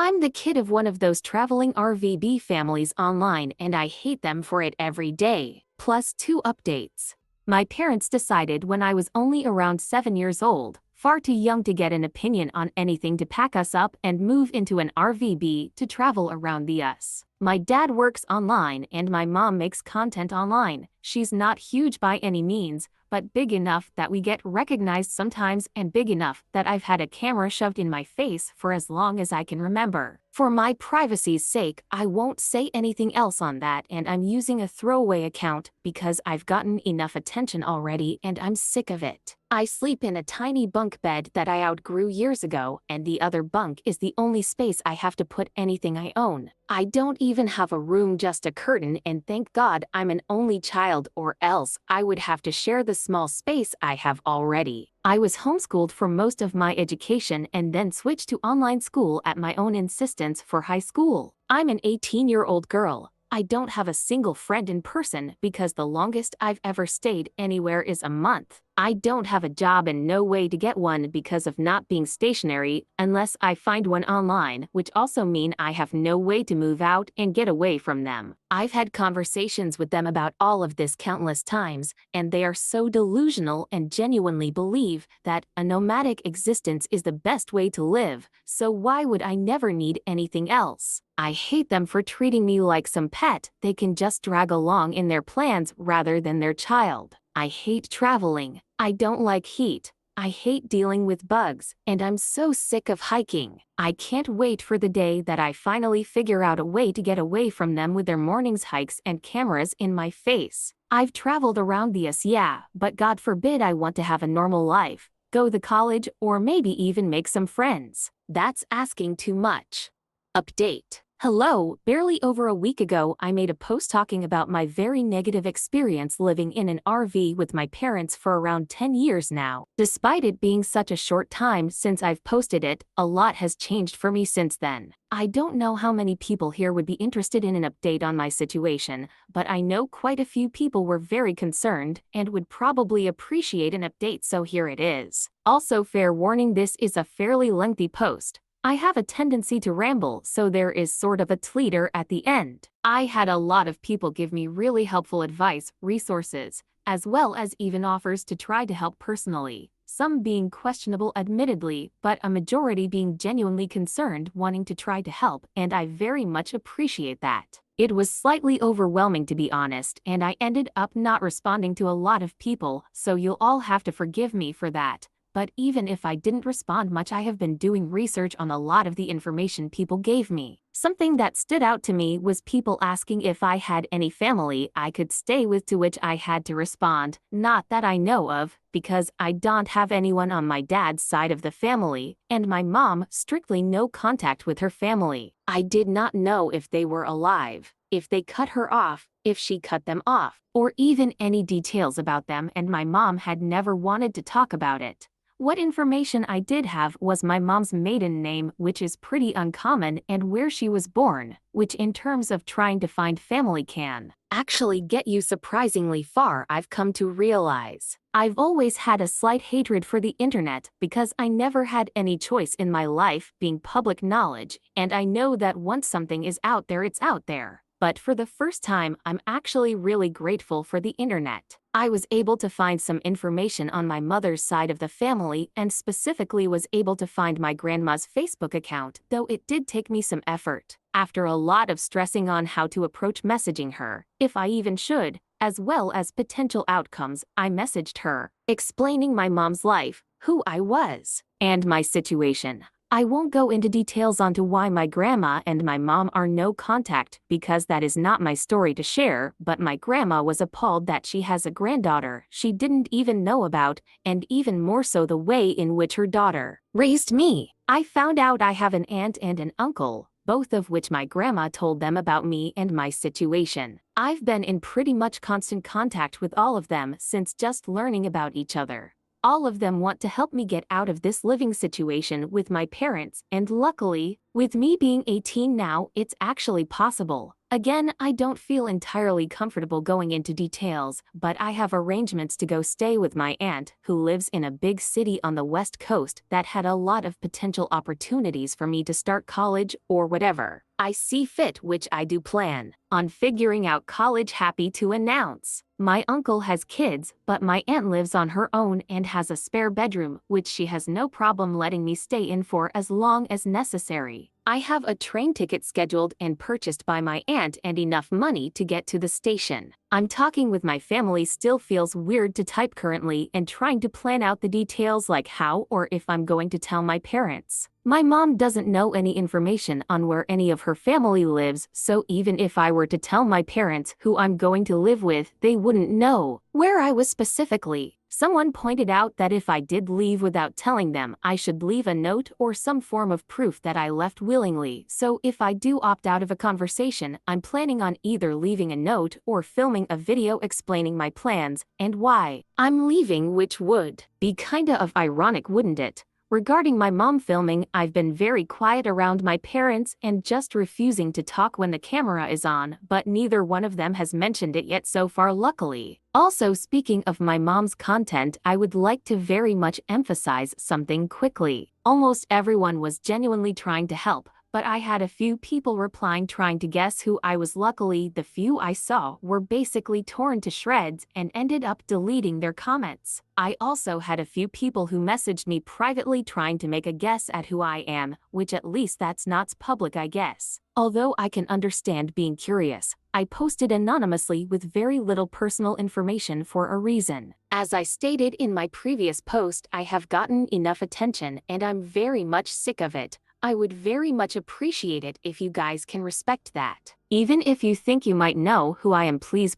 I'm the kid of one of those traveling RVB families online and I hate them for it every day. Plus 2 updates. My parents decided when I was only around 7 years old, far too young to get an opinion on anything, to pack us up and move into an RVB to travel around the US. My dad works online and my mom makes content online. She's not huge by any means, but big enough that we get recognized sometimes and big enough that I've had a camera shoved in my face for as long as I can remember. For my privacy's sake, I won't say anything else on that, and I'm using a throwaway account because I've gotten enough attention already and I'm sick of it. I sleep in a tiny bunk bed that I outgrew years ago, and the other bunk is the only space I have to put anything I own. I don't even have a room, just a curtain, and thank God I'm an only child, or else I would have to share the small space I have already. I was homeschooled for most of my education and then switched to online school at my own insistence for high school. I'm an 18-year-old girl. I don't have a single friend in person because the longest I've ever stayed anywhere is a month. I don't have a job and no way to get one because of not being stationary unless I find one online, which also mean I have no way to move out and get away from them. I've had conversations with them about all of this countless times, and they are so delusional and genuinely believe that a nomadic existence is the best way to live, so why would I never need anything else? I hate them for treating me like some pet they can just drag along in their plans rather than their child. I hate traveling. I don't like heat. I hate dealing with bugs, and I'm so sick of hiking. I can't wait for the day that I finally figure out a way to get away from them with their morning's hikes and cameras in my face. I've traveled around the US, yeah, but God forbid I want to have a normal life, go to college, or maybe even make some friends. That's asking too much. Update. Hello, barely over a week ago I made a post talking about my very negative experience living in an RV with my parents for around 10 years now. Despite it being such a short time since I've posted it, a lot has changed for me since then. I don't know how many people here would be interested in an update on my situation, but I know quite a few people were very concerned and would probably appreciate an update, so here it is. Also, fair warning, this is a fairly lengthy post. I have a tendency to ramble, so there is sort of a tweeter at the end. I had a lot of people give me really helpful advice, resources, as well as even offers to try to help personally, some being questionable admittedly, but a majority being genuinely concerned, wanting to try to help, and I very much appreciate that. It was slightly overwhelming, to be honest, and I ended up not responding to a lot of people, so you'll all have to forgive me for that. But even if I didn't respond much, I have been doing research on a lot of the information people gave me. Something that stood out to me was people asking if I had any family I could stay with, to which I had to respond, not that I know of, because I don't have anyone on my dad's side of the family, and my mom strictly no contact with her family. I did not know if they were alive, if they cut her off, if she cut them off, or even any details about them, and my mom had never wanted to talk about it. What information I did have was my mom's maiden name, which is pretty uncommon, and where she was born, which in terms of trying to find family can actually get you surprisingly far, I've come to realize. I've always had a slight hatred for the internet because I never had any choice in my life being public knowledge, and I know that once something is out there, it's out there. But for the first time, I'm actually really grateful for the internet. I was able to find some information on my mother's side of the family, and specifically was able to find my grandma's Facebook account, though it did take me some effort. After a lot of stressing on how to approach messaging her, if I even should, as well as potential outcomes, I messaged her, explaining my mom's life, who I was, and my situation. I won't go into details onto why my grandma and my mom are no contact, because that is not my story to share, but my grandma was appalled that she has a granddaughter she didn't even know about, and even more so the way in which her daughter raised me. I found out I have an aunt and an uncle, both of which my grandma told them about me and my situation. I've been in pretty much constant contact with all of them since just learning about each other. All of them want to help me get out of this living situation with my parents, and luckily, With me being 18 now, it's actually possible. Again, I don't feel entirely comfortable going into details, but I have arrangements to go stay with my aunt, who lives in a big city on the West Coast that had a lot of potential opportunities for me to start college or whatever I see fit, which I do plan on figuring out college. Happy to announce, my uncle has kids, but my aunt lives on her own and has a spare bedroom, which she has no problem letting me stay in for as long as necessary. I have a train ticket scheduled and purchased by my aunt and enough money to get to the station. I'm talking with my family. Still feels weird to type currently and trying to plan out the details, like how or if I'm going to tell my parents. My mom doesn't know any information on where any of her family lives, so even if I were to tell my parents who I'm going to live with, they wouldn't know where I was specifically. Someone pointed out that if I did leave without telling them, I should leave a note or some form of proof that I left willingly. So if I do opt out of a conversation, I'm planning on either leaving a note or filming a video explaining my plans and why I'm leaving, which would be kinda of ironic, wouldn't it? Regarding my mom filming, I've been very quiet around my parents and just refusing to talk when the camera is on, but neither one of them has mentioned it yet so far, luckily. Also, speaking of my mom's content, I would like to very much emphasize something quickly. Almost everyone was genuinely trying to help, but I had a few people replying trying to guess who I was. Luckily, the few I saw were basically torn to shreds and ended up deleting their comments. I also had a few people who messaged me privately trying to make a guess at who I am, which at least that's not public, I guess. Although I can understand being curious, I posted anonymously with very little personal information for a reason. As I stated in my previous post, I have gotten enough attention and I'm very much sick of it. I would very much appreciate it if you guys can respect that. Even if you think you might know who I am, please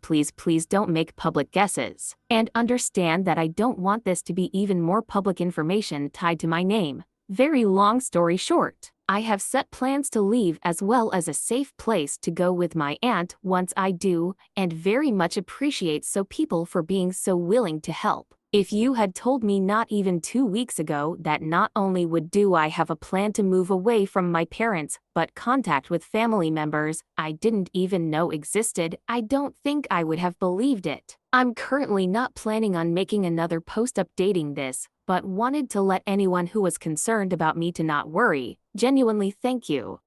don't make public guesses. And understand that I don't want this to be even more public information tied to my name. Very long story short, I have set plans to leave as well as a safe place to go with my aunt once I do, and very much appreciate so people for being so willing to help. If you had told me not even 2 weeks ago that not only would do I have a plan to move away from my parents, but contact with family members I didn't even know existed, I don't think I would have believed it. I'm currently not planning on making another post updating this, but wanted to let anyone who was concerned about me to not worry. Genuinely, thank you.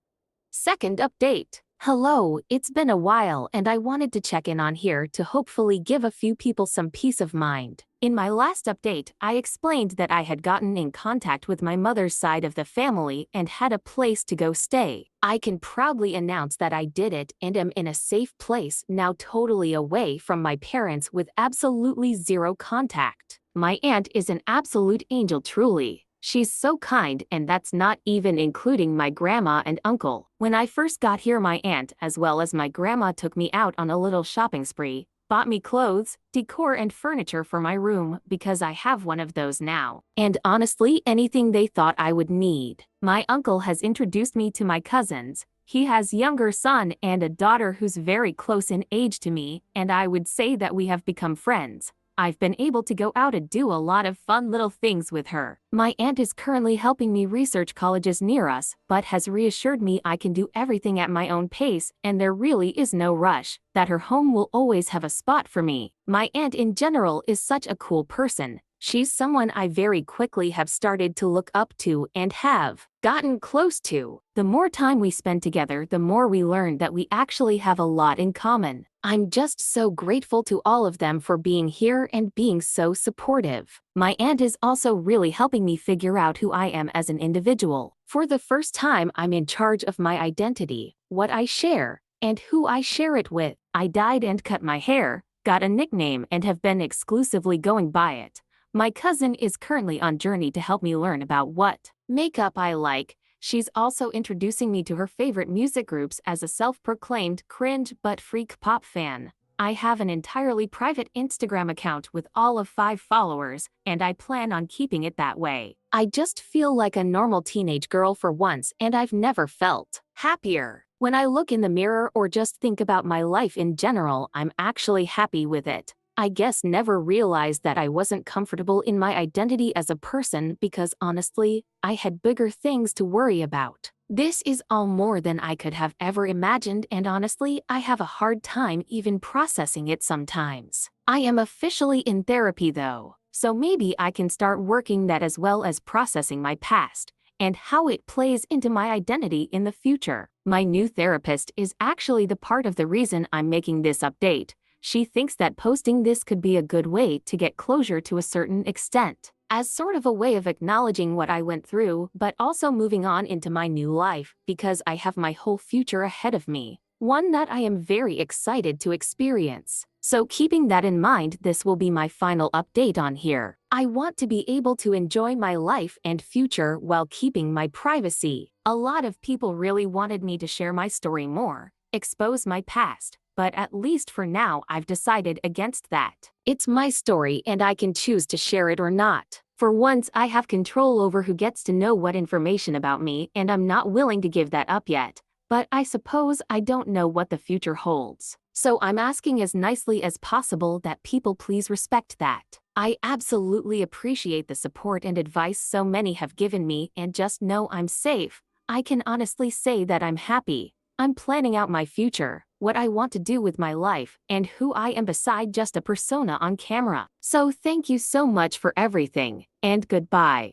Second update. Hello, it's been a while and I wanted to check in on here to hopefully give a few people some peace of mind. In my last update, I explained that I had gotten in contact with my mother's side of the family and had a place to go stay. I can proudly announce that I did it and am in a safe place now, totally away from my parents with absolutely zero contact. My aunt is an absolute angel, truly. She's so kind, and that's not even including my grandma and uncle. When I first got here, my aunt as well as my grandma took me out on a little shopping spree, bought me clothes, decor and furniture for my room because I have one of those now. And honestly, anything they thought I would need. My uncle has introduced me to my cousins. He has a younger son and a daughter who's very close in age to me, and I would say that we have become friends. I've been able to go out and do a lot of fun little things with her. My aunt is currently helping me research colleges near us, but has reassured me I can do everything at my own pace and there really is no rush, that her home will always have a spot for me. My aunt in general is such a cool person. She's someone I very quickly have started to look up to and have gotten close to. The more time we spend together, the more we learn that we actually have a lot in common. I'm just so grateful to all of them for being here and being so supportive. My aunt is also really helping me figure out who I am as an individual. For the first time, I'm in charge of my identity, what I share, and who I share it with. I dyed and cut my hair, got a nickname, and have been exclusively going by it. My cousin is currently on journey to help me learn about what makeup I like. She's also introducing me to her favorite music groups as a self-proclaimed cringe but freak pop fan. I have an entirely private Instagram account with all of 5 followers, and I plan on keeping it that way. I just feel like a normal teenage girl for once, and I've never felt happier. When I look in the mirror or just think about my life in general, I'm actually happy with it. I guess never realized that I wasn't comfortable in my identity as a person because honestly, I had bigger things to worry about. This is all more than I could have ever imagined, and honestly, I have a hard time even processing it sometimes. I am officially in therapy though, so maybe I can start working that as well as processing my past and how it plays into my identity in the future. My new therapist is actually the part of the reason I'm making this update. She thinks that posting this could be a good way to get closure to a certain extent, as sort of a way of acknowledging what I went through, but also moving on into my new life, because I have my whole future ahead of me, one that I am very excited to experience. So keeping that in mind, this will be my final update on here. I want to be able to enjoy my life and future while keeping my privacy. A lot of people really wanted me to share my story more, expose my past, but at least for now I've decided against that. It's my story and I can choose to share it or not. For once, I have control over who gets to know what information about me, and I'm not willing to give that up yet. But I suppose I don't know what the future holds. So I'm asking as nicely as possible that people please respect that. I absolutely appreciate the support and advice so many have given me, and just know I'm safe. I can honestly say that I'm happy. I'm planning out my future, what I want to do with my life, and who I am beside just a persona on camera. So thank you so much for everything, and goodbye.